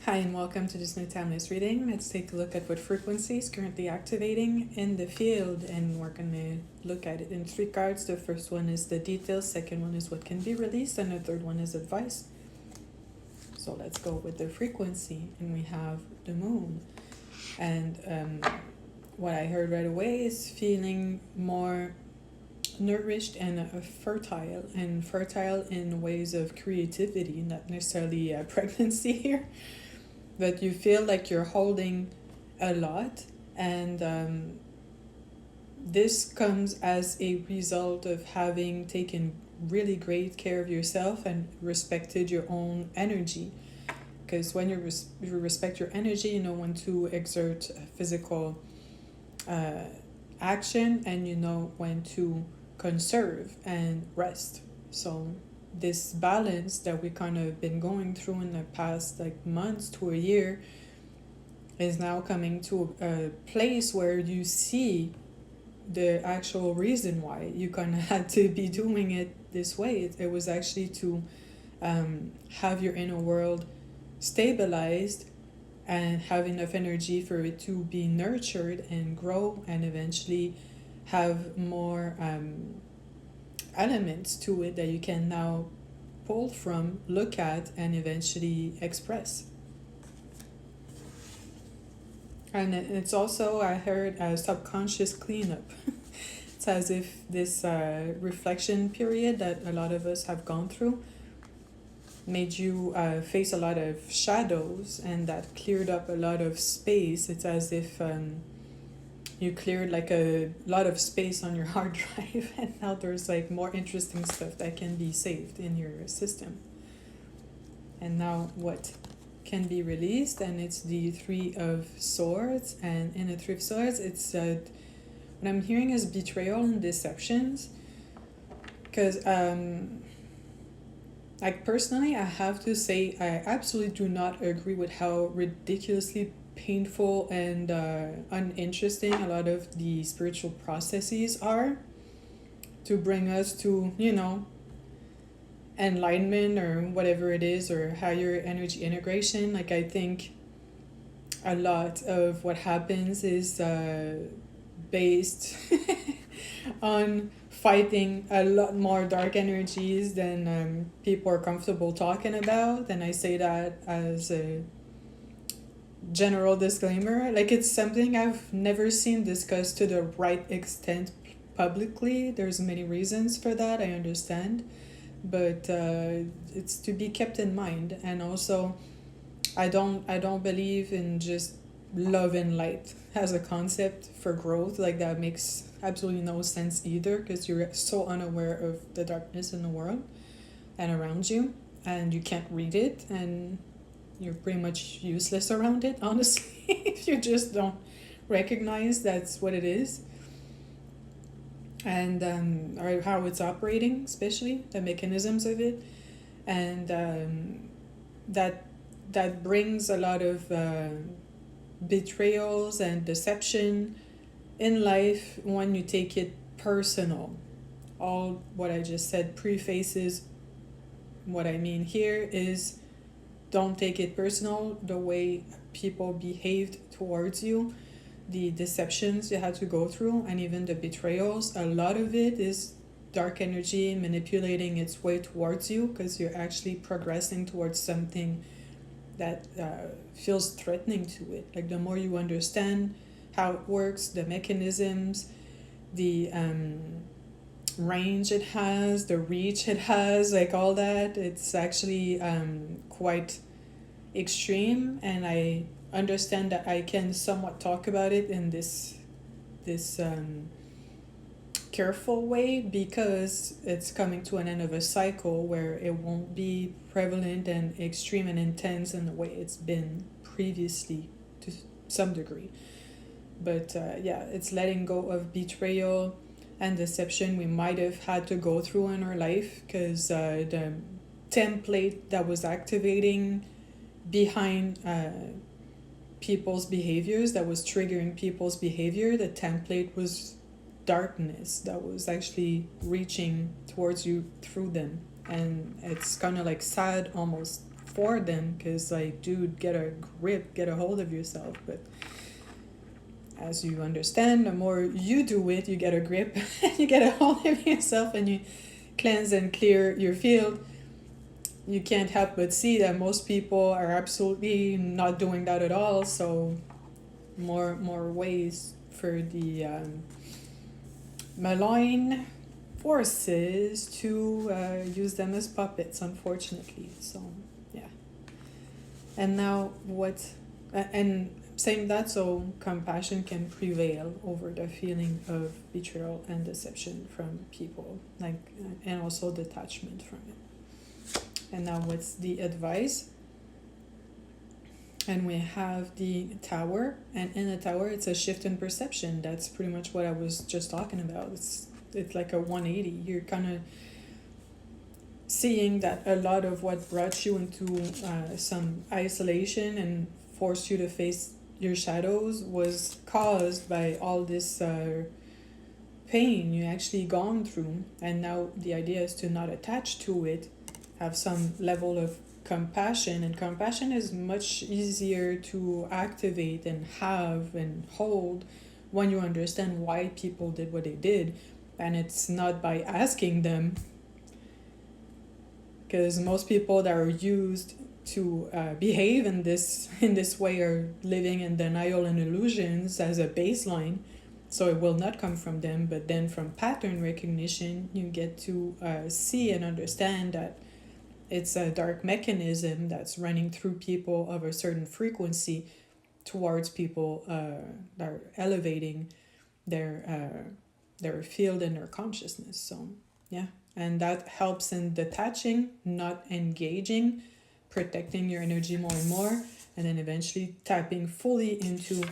Hi and welcome to this new timeless reading. Let's take a look at what frequency is currently activating in the field, and we're going to look at it in three cards. The first one is the details, second one is what can be released, and the third one is advice. So let's go with the frequency, and we have the moon. And what I heard right away is feeling more nourished and fertile in ways of creativity, not necessarily pregnancy here, but you feel like you're holding a lot, and this comes as a result of having taken really great care of yourself and respected your own energy, because when you respect your energy, you know when to exert physical uh, action, and you know when to conserve and rest. So this balance that we kind of been going through in the past like months to a year is now coming to a place where you see the actual reason why you kind of had to be doing it this way. It was actually to have your inner world stabilized and have enough energy for it to be nurtured and grow and eventually have more elements to it that you can now pull from, look at, and eventually express. And it's also, I heard, a subconscious cleanup. It's as if this reflection period that a lot of us have gone through made you face a lot of shadows, and that cleared up a lot of space. It's as if you cleared like a lot of space on your hard drive, and now there's like more interesting stuff that can be saved in your system. And now what can be released, and it's the Three of Swords, and in the Three of Swords it's what I'm hearing is betrayal and deceptions, because like personally I have to say I absolutely do not agree with how ridiculously painful and uninteresting a lot of the spiritual processes are to bring us to, you know, enlightenment or whatever it is, or higher energy integration. Like I think a lot of what happens is based on fighting a lot more dark energies than people are comfortable talking about, and I say that as a general disclaimer. Like it's something I've never seen discussed to the right extent publicly. There's many reasons for that, I understand, but it's to be kept in mind. And also I don't believe in just love and light as a concept for growth. Like that makes absolutely no sense either, because you're so unaware of the darkness in the world and around you, and you can't read it, and you're pretty much useless around it, honestly, if you just don't recognize that's what it is, and or how it's operating, especially the mechanisms of it. And that brings a lot of betrayals and deception in life when you take it personal. All what I just said prefaces what I mean here is don't take it personal, the way people behaved towards you, the deceptions you had to go through, and even the betrayals. A lot of it is dark energy manipulating its way towards you, because you're actually progressing towards something that feels threatening to it. Like the more you understand how it works, the mechanisms, the range it has, the reach it has, like all that, it's actually quite extreme. And I understand that I can somewhat talk about it in this careful way, because it's coming to an end of a cycle where it won't be prevalent and extreme and intense in the way it's been previously to some degree. But yeah, it's letting go of betrayal and deception we might have had to go through in our life, because the template that was activating behind people's behaviors, that was triggering people's behavior, the template was darkness that was actually reaching towards you through them. And it's kind of like sad almost for them, because like, dude, get a grip, get a hold of yourself. But as you understand, the more you do it, you get a grip, you get a hold of yourself, and you cleanse and clear your field. You can't help but see that most people are absolutely not doing that at all. So more ways for the malign forces to use them as puppets, unfortunately. So yeah. And now and saying that, so compassion can prevail over the feeling of betrayal and deception from people, like, and also detachment from it. And now what's the advice? And we have the tower, and in the tower it's a shift in perception. That's pretty much what I was just talking about. It's like a 180. You're kind of seeing that a lot of what brought you into some isolation and forced you to face your shadows was caused by all this pain you actually gone through. And now the idea is to not attach to it, have some level of compassion. And compassion is much easier to activate and have and hold when you understand why people did what they did. And it's not by asking them, because most people that are used to behave in this way are living in denial and illusions as a baseline, so it will not come from them. But then from pattern recognition, you get to see and understand that it's a dark mechanism that's running through people of a certain frequency towards people that are elevating their field and their consciousness. So yeah, and that helps in detaching, not engaging, protecting your energy more and more, and then eventually tapping fully into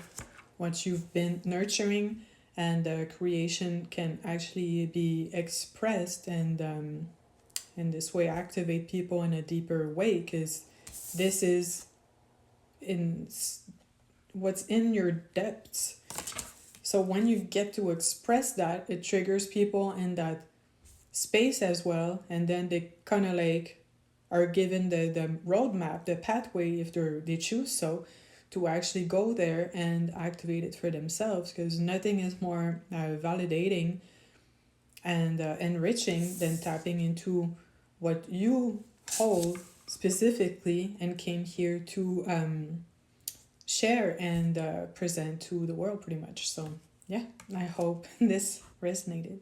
what you've been nurturing, and creation can actually be expressed, and in this way activate people in a deeper way, because this is in what's in your depths. So when you get to express that, it triggers people in that space as well, and then they kind of like are given the roadmap, the pathway, if they choose so, to actually go there and activate it for themselves, because nothing is more validating and enriching than tapping into what you hold specifically and came here to share and present to the world, pretty much. So yeah, I hope this resonated.